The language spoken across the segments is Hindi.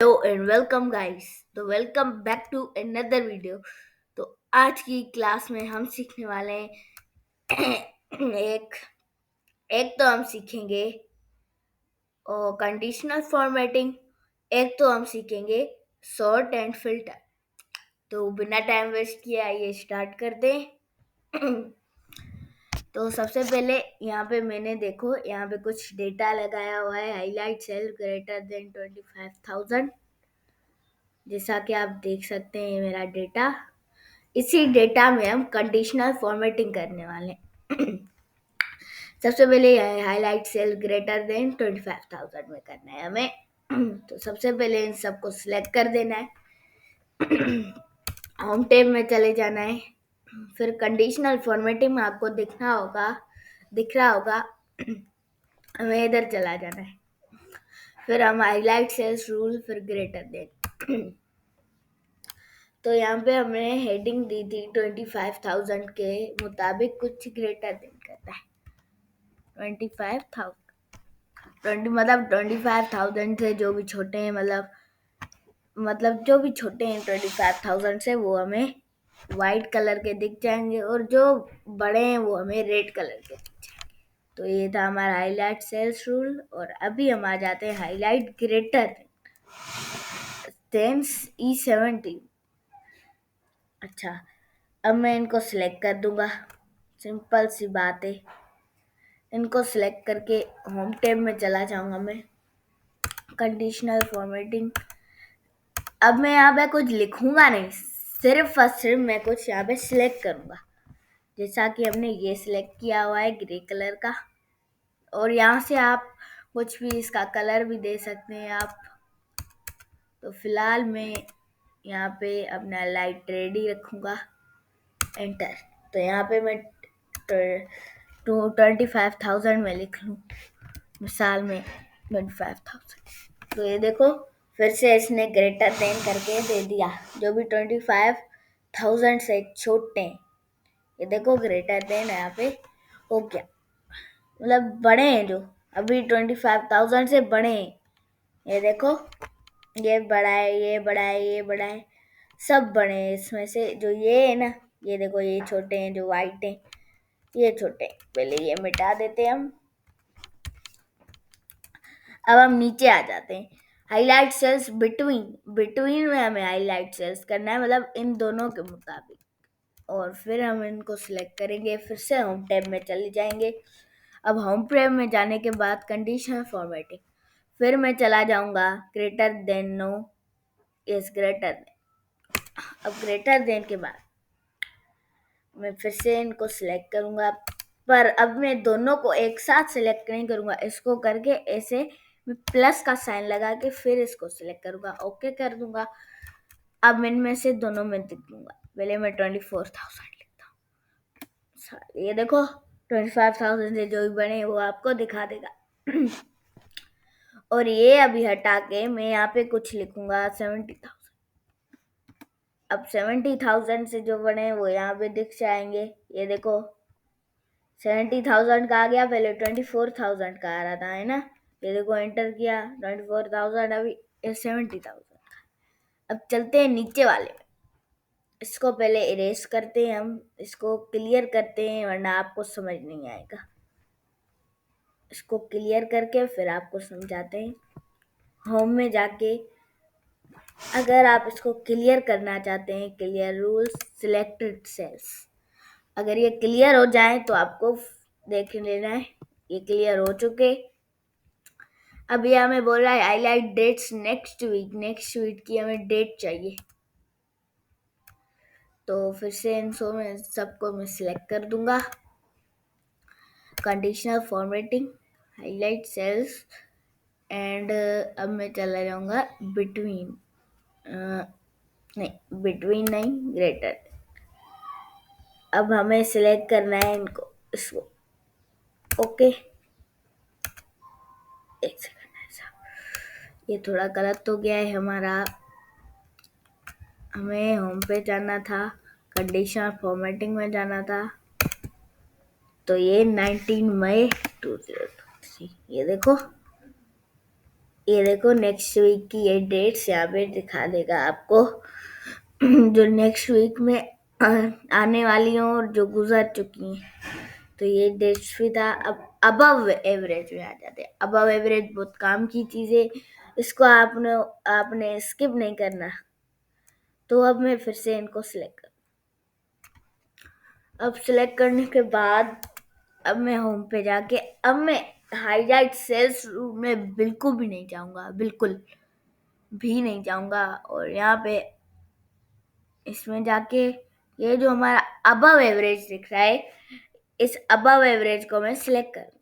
Hello and welcome guys. तो welcome back to another video. तो आज की क्लास में हम सीखने वाले हैं एक एक तो हम सीखेंगे कंडीशनल फॉर्मेटिंग। एक तो हम सीखेंगे सॉर्ट एंड फिल्टर। तो बिना टाइम वेस्ट किए आइए स्टार्ट कर दें। तो सबसे पहले यहाँ पे मैंने देखो यहाँ पे कुछ डेटा लगाया हुआ है। Highlight cell greater than 25,000। जैसा कि आप देख सकते हैं ये मेरा डेटा। इसी डेटा में हम कंडीशनल फॉर्मेटिंग करने वाले हैं। सबसे पहले हाईलाइट सेल ग्रेटर देन 25,000 में करना है हमें। तो सबसे पहले इन सबको सिलेक्ट कर देना है। होम टैब में चले जाना है। फिर कंडीशनल फॉर्मेटिंग में आपको दिख रहा होगा। हमें इधर चला जाना है। फिर हम हाईलाइट सेल्स रूल फिर ग्रेटर देन। तो यहाँ पे हमने हेडिंग दी थी 25,000 के मुताबिक कुछ ग्रेटर देन करता है। 25,000 से जो भी छोटे हैं मतलब जो भी छोटे हैं 25,000 से वो हमें वाइट कलर के दिख जाएंगे और जो बड़े हैं वो हमें रेड कलर के दिख जाएंगे। तो ये था हमारा हाईलाइट सेल्स रूल। और अभी हम आ जाते हैं हाईलाइट ग्रेटर देन E17। अच्छा, अब मैं इनको सिलेक्ट कर दूंगा। सिंपल सी बात है। इनको सिलेक्ट करके होम टैब में चला जाऊंगा मैं। Conditional formatting. अब मैं यहाँ पे कुछ लिखूंगा नहीं, सिर्फ और सिर्फ मैं कुछ यहाँ पे सिलेक्ट करूंगा। जैसा कि हमने ये सिलेक्ट किया हुआ है ग्रे कलर का। और यहाँ से आप कुछ भी इसका कलर भी दे सकते हैं आप। तो फिलहाल मैं यहाँ पे अपना लाइट रेड ही रखूंगा। एंटर। तो यहाँ पे मैं 25,000 में लिख लूँ। मिसाल में 25,000। तो ये देखो फिर से इसने ग्रेटर देन करके दे दिया। जो भी 25,000 से छोटे हैं ये देखो ग्रेटर देन यहाँ पे हो गया। मतलब बड़े हैं जो अभी 25,000 से बड़े हैं। ये देखो ये बड़ा है, ये बड़ा है, ये बड़ा है, सब बड़े हैं। इसमें से जो ये है ना, ये देखो ये छोटे हैं, जो वाइट हैं ये छोटे हैं। पहले ये मिटा देते हैं हम। अब हम नीचे आ जाते हैं। हाईलाइट सेल्स बिटवीन में हमें हाईलाइट सेल्स करना है, मतलब इन दोनों के मुताबिक। और फिर हम इनको सिलेक्ट करेंगे। फिर से होम टैब में चले जाएंगे। अब होम टैब में जाने के बाद कंडीशनल फॉर्मेटिंग। फिर मैं चला जाऊंगा greater than no. Yes, greater than. अब ग्रेटर देन के बाद मैं फिर से इनको सिलेक्ट करूंगा। पर अब मैं दोनों को एक साथ सिलेक्ट नहीं करूंगा। इसको करके ऐसे मैं प्लस का साइन लगा के फिर इसको सिलेक्ट करूंगा। ओके कर दूंगा। अब इनमें से दोनों में दिख दूंगा। पहले मैं 24,000 लिखता हूँ। ये देखो 25,000 से जो भी बने वो आपको दिखा देगा। और ये अभी हटा के मैं यहाँ पे कुछ लिखूंगा 70,000। अब 70,000 से जो बने वो यहाँ पे दिख जाएंगे। ये देखो 70,000 का आ गया, पहले 24,000 का आ रहा था, है ना। ये देखो एंटर किया 24,000, अभी 70,000। अब चलते हैं नीचे वाले। इसको पहले इरेज करते हैं, हम इसको क्लियर करते हैं वरना आपको समझ नहीं आएगा। इसको क्लियर करके फिर आपको समझाते हैं। होम में जाके अगर आप इसको क्लियर करना चाहते हैं, क्लियर रूल्स सिलेक्टेड सेल्स, अगर ये क्लियर हो जाए तो आपको देख लेना है ये क्लियर हो चुके। अब ये हमें बोल रहा है हाईलाइट डेट्स नेक्स्ट वीक की हमें डेट चाहिए। तो फिर से इन सबको मैं सिलेक्ट कर दूंगा। Conditional formatting, highlight cells and अब मैं चला जाऊंगा बिटवीन। नहीं, ग्रेटर। अब हमें सिलेक्ट करना है इनको, इसको। ओके, एक सेकंड। ऐसा ये थोड़ा गलत हो गया है हमारा। हमें होम पे जाना था, कंडीशनल फॉर्मेटिंग में जाना था। तो ये 19 मई 2023, ये देखो ये देखो नेक्स्ट वीक की ये डेट्स यहाँ पे दिखा देगा आपको जो नेक्स्ट वीक में आने वाली हैं और जो गुजर चुकी हैं। तो ये डेट्स भी था। अब अबव एवरेज में आ जाते हैं। अबव एवरेज बहुत काम की चीज़ है, इसको आपने स्किप नहीं करना। तो अब मैं फिर से इनको सिलेक्ट कर, अब सिलेक्ट करने के बाद अब मैं होम पे जाके अब मैं हाईलाइट सेल्स में बिल्कुल भी नहीं जाऊंगा, बिल्कुल भी नहीं जाऊंगा। और यहाँ पे इसमें जाके ये जो हमारा अबव एवरेज दिख रहा है, इस अबव एवरेज को मैं सिलेक्ट करूंगा।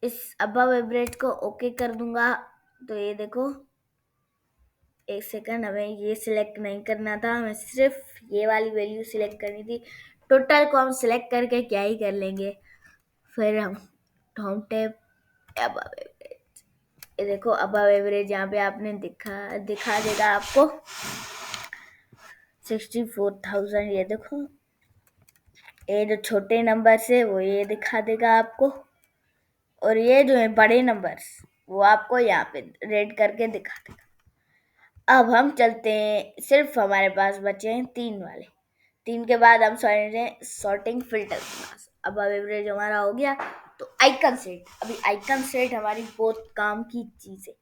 इस अबव एवरेज को ओके कर दूंगा। तो ये देखो, एक सेकंड, हमें ये सिलेक्ट नहीं करना था, हमें सिर्फ ये वाली वैल्यू सिलेक्ट करनी थी। टोटल को हम सिलेक्ट करके क्या ही कर लेंगे। फिर हम होम टैब अबव एवरेज, ये देखो अबव एवरेज यहाँ पे आपने दिखा देगा आपको 64,000। ये देखो, ये जो छोटे नंबर है वो ये दिखा देगा आपको, और ये जो है बड़े नंबर्स वो आपको यहाँ पे रेड करके दिखा देगा। अब हम चलते हैं, सिर्फ हमारे पास बचे हैं 3 वाले। 3 के बाद हम सॉर्टिंग फिल्टर के पास। अब एवरेज हमारा हो गया। तो आइकन सेट, अभी आइकन सेट हमारी बहुत काम की चीज है।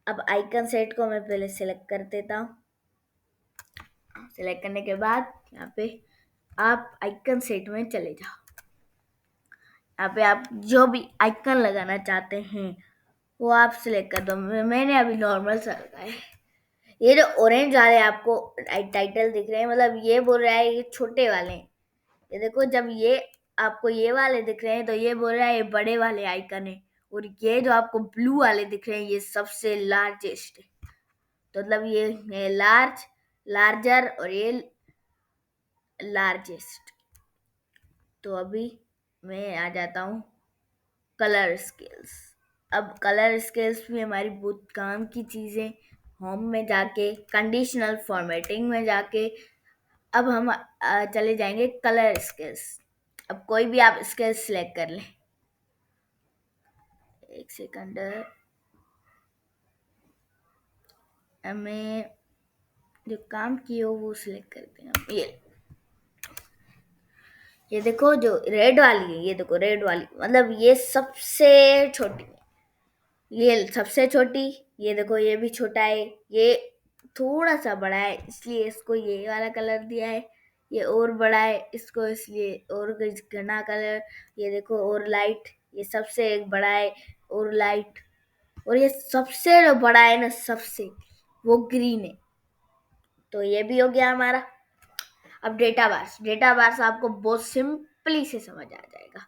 अब आइकन सेट को मैं पहले सिलेक्ट कर देता हूँ। सिलेक्ट करने के बाद यहाँ पे आप आइकन सेट में चले जाओ। यहाँ पे आप जो भी आइकन लगाना चाहते हैं वो आप सिलेक्ट कर दो। मैंने अभी नॉर्मल सा लगाया है। ये जो ऑरेंज वाले आपको टाइटल दिख रहे हैं, मतलब ये बोल रहा है ये छोटे वाले हैं। ये देखो, जब ये आपको ये वाले दिख रहे हैं तो ये बोल रहा है ये बड़े वाले आइकन है। और ये जो आपको ब्लू वाले दिख रहे हैं ये सबसे लार्जेस्ट है। तो मतलब ये है लार्ज, लार्जर और ये लार्जेस्ट। तो अभी मैं आ जाता हूँ कलर स्केल्स। अब कलर स्केल्स भी हमारी बहुत काम की चीज़ें। होम में जाके कंडीशनल फॉर्मेटिंग में जाके अब हम चले जाएंगे कलर स्केल्स। अब कोई भी आप स्केल सिलेक्ट कर लें। एक सेकंड, हमें जो काम की हो वो सिलेक्ट करते हैं। ये देखो जो रेड वाली है, ये देखो रेड वाली, मतलब ये सबसे छोटी है, ये सबसे छोटी। ये देखो ये भी छोटा है, ये थोड़ा सा बड़ा है इसलिए इसको ये वाला कलर दिया है। ये और बड़ा है, इसको इसलिए और घना कलर। ये देखो और लाइट, ये सबसे एक बड़ा है और लाइट। और ये सबसे जो बड़ा है ना, सबसे, वो ग्रीन है। तो ये भी हो गया हमारा। अब डेटा बार्स, डेटा बार्स आपको बहुत सिंपली से समझ आ जाएगा।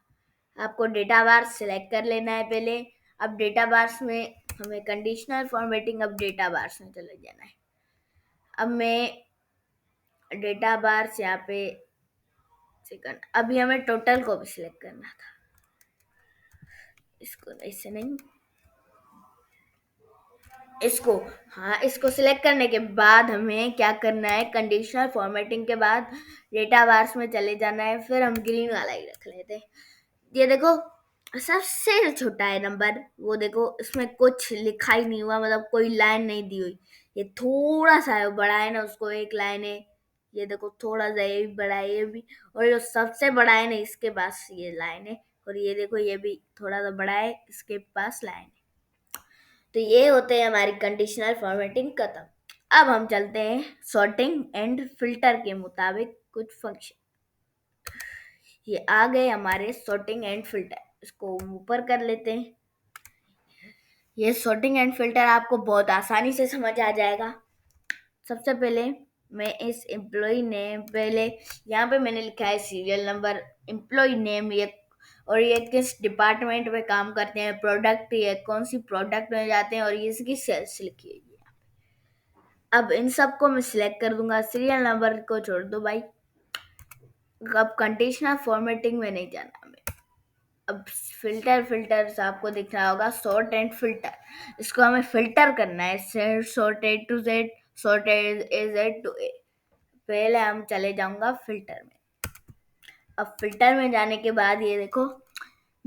आपको डेटा बार्स सिलेक्ट कर लेना है पहले। अब डेटा बार्स में हमें कंडीशनल फॉर्मेटिंग, अब डेटा बार्स में चले जाना है। अब मैं डेटा बार्स यहाँ पे सेकंड, अभी हमें टोटल को भी सिलेक्ट करना था। इसको ऐसे नहीं, इसको, हाँ, इसको सिलेक्ट करने के बाद हमें क्या करना है, कंडीशनल फॉर्मेटिंग के बाद डेटा बार्स में चले जाना है। फिर हम ग्रीन वाला ही रख लेते हैं। ये देखो सबसे छोटा है नंबर, वो देखो इसमें कुछ लिखा ही नहीं हुआ, मतलब कोई लाइन नहीं दी हुई। ये थोड़ा सा है, बड़ा है ना, उसको एक लाइन है। ये देखो थोड़ा सा ये भी बड़ा है, ये भी। और जो सबसे बड़ा है ना, इसके पास ये लाइन है। और ये देखो ये भी थोड़ा सा बड़ा है, इसके पास लाइन है। तो ये होते हैं हमारी कंडीशनल फॉर्मेटिंग खत्म। अब हम चलते हैं सॉर्टिंग एंड फिल्टर के मुताबिक कुछ फंक्शन। ये आ गए हमारे सॉर्टिंग एंड फिल्टर, इसको ऊपर कर लेते हैं। ये सॉर्टिंग एंड फिल्टर आपको बहुत आसानी से समझ आ जाएगा। सबसे पहले मैं इस एम्प्लॉय नेम, पहले यहाँ पे मैंने लिखा है सीरियल नंबर, एम्प्लॉय नेम, ये और ये किस डिपार्टमेंट में काम करते हैं, प्रोडक्ट, ये कौन सी प्रोडक्ट में जाते हैं, और ये इसकी सेल्स लिखी है। अब इन सबको मैं सिलेक्ट कर दूंगा। सीरियल नंबर को छोड़ दो भाई, अब कंडीशनल फॉर्मेटिंग में नहीं जाना हमें। अब फिल्टर्स आपको दिख रहा होगा, सॉर्ट एंड फिल्टर। इसको हमें फिल्टर करना है, sort A to Z, sort A Z to A. पहले हम चले जाऊंगा फिल्टर में। अब फिल्टर में जाने के बाद ये देखो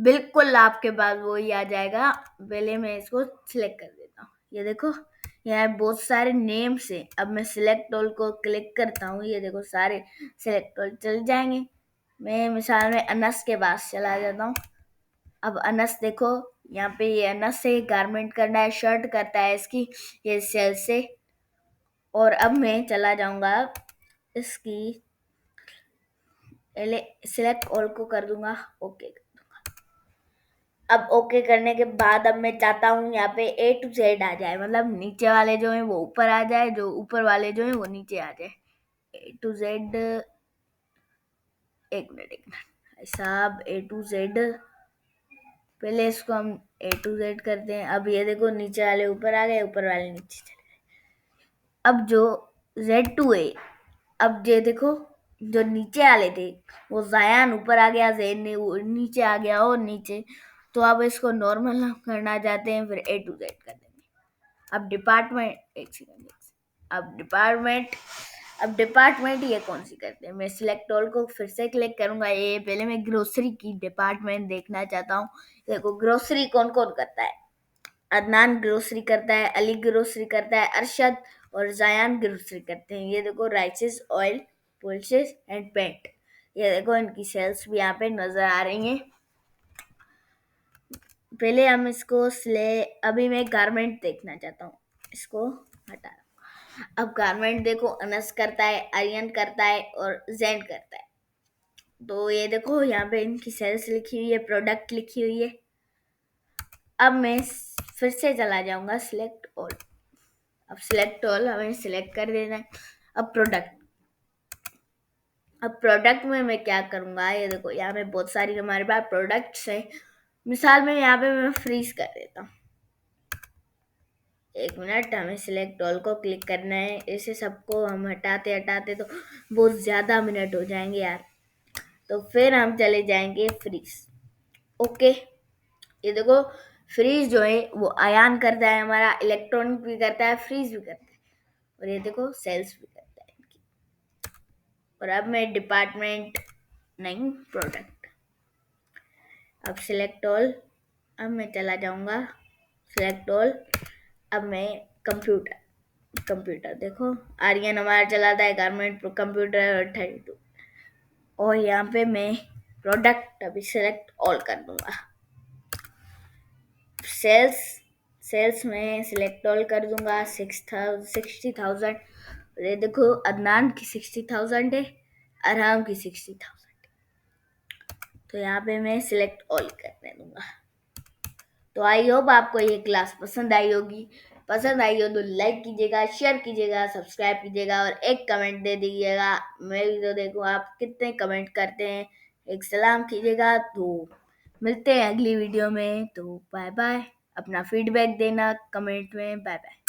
बिल्कुल आपके पास वो ही आ जाएगा। पहले मैं इसको सिलेक्ट कर देता हूँ। ये देखो यहाँ बहुत सारे नेम्स हैं। अब मैं सिलेक्ट ऑल को क्लिक करता हूँ। ये देखो सारे सिलेक्ट ऑल चल जाएंगे। मैं मिसाल में अनस के पास चला जाता हूँ। अब अनस देखो यहाँ पे ये अनस से गारमेंट करना है, शर्ट करता है इसकी, ये सेल से। और अब मैं चला जाऊंगा इसकी, पहले सिलेक्ट ऑल को कर दूंगा ओके। अब ओके करने के बाद अब मैं चाहता हूँ यहाँ पे ए टू जेड आ जाए, मतलब नीचे वाले जो है वो ऊपर आ जाए, जो ऊपर वाले जो है वो नीचे आ जाए। ए टू जेड, एक मिनट साहब, ए टू जेड, पहले इसको हम ए टू जेड करते हैं। अब ये देखो नीचे वाले ऊपर आ गए, ऊपर वाले नीचे चले गए। अब जो Z2 है, अब ये देखो जो नीचे वाले थे वो जायान ऊपर आ गया, जैन नीचे आ गया और नीचे। तो अब इसको नॉर्मल हम करना चाहते हैं, फिर ए टू जेड कर देंगे। अब डिपार्टमेंट, एक सेकंड, अब डिपार्टमेंट ये कौन सी करते हैं। मैं सिलेक्ट ऑल को फिर से क्लिक करूंगा। ये पहले मैं ग्रोसरी की डिपार्टमेंट देखना चाहता हूँ। देखो ग्रोसरी कौन कौन करता है। अदनान ग्रोसरी करता है, अली ग्रोसरी करता है, अरशद और जायान ग्रोसरी करते हैं। ये देखो rices, oil, pulses and paint. ये देखो इनकी सेल्स भी यहाँ पे नजर आ रही हैं। पहले हम इसको अभी मैं गारमेंट देखना चाहता हूँ, इसको हटा। अब गारमेंट देखो अनस करता है, आर्यन करता है और जैन करता है। तो ये देखो यहाँ पे इनकी सेल्स लिखी हुई है, प्रोडक्ट लिखी हुई है। अब मैं फिर से चला जाऊंगा सिलेक्ट ऑल। अब सिलेक्ट ऑल हमें सिलेक्ट कर देना है। अब प्रोडक्ट में मैं क्या करूंगा, ये देखो यहाँ पे बहुत सारी हमारे पास प्रोडक्ट्स हैं। मिसाल में यहाँ पे मैं फ्रीज कर देता हूँ। एक मिनट, हमें सिलेक्ट ऑल को क्लिक करना है। ऐसे सबको हम हटाते हटाते तो बहुत ज़्यादा मिनट हो जाएंगे यार। तो फिर हम चले जाएंगे फ्रीज। ओके, ये देखो फ्रीज जो है वो आयन करता है, हमारा इलेक्ट्रॉनिक भी करता है, फ्रीज भी करता है, और ये देखो सेल्स भी करता है इनकी। और अब मैं डिपार्टमेंट नहीं, प्रोडक्ट, अब सिलेक्ट ऑल, अब मैं चला जाऊंगा सिलेक्ट ऑल। अब मैं कंप्यूटर देखो आर्यन हमारा चलाता है, गारमेंट कंप्यूटर 32। और यहाँ पे मैं प्रोडक्ट अभी सिलेक्ट ऑल कर दूंगा। सेल्स में सिलेक्ट ऑल कर दूंगा 60,000। ये देखो अदनान की 60,000 है, अरहम की 60,000। तो यहाँ पे मैं सिलेक्ट ऑल करने दूंगा। तो आई होप आपको ये क्लास पसंद आई होगी। पसंद आई हो तो लाइक कीजिएगा, शेयर कीजिएगा, सब्सक्राइब कीजिएगा और एक कमेंट दे दीजिएगा। मैं भी तो देखूँ आप कितने कमेंट करते हैं। एक सलाम कीजिएगा। तो मिलते हैं अगली वीडियो में। तो बाय बाय। अपना फीडबैक देना कमेंट में। Bye bye.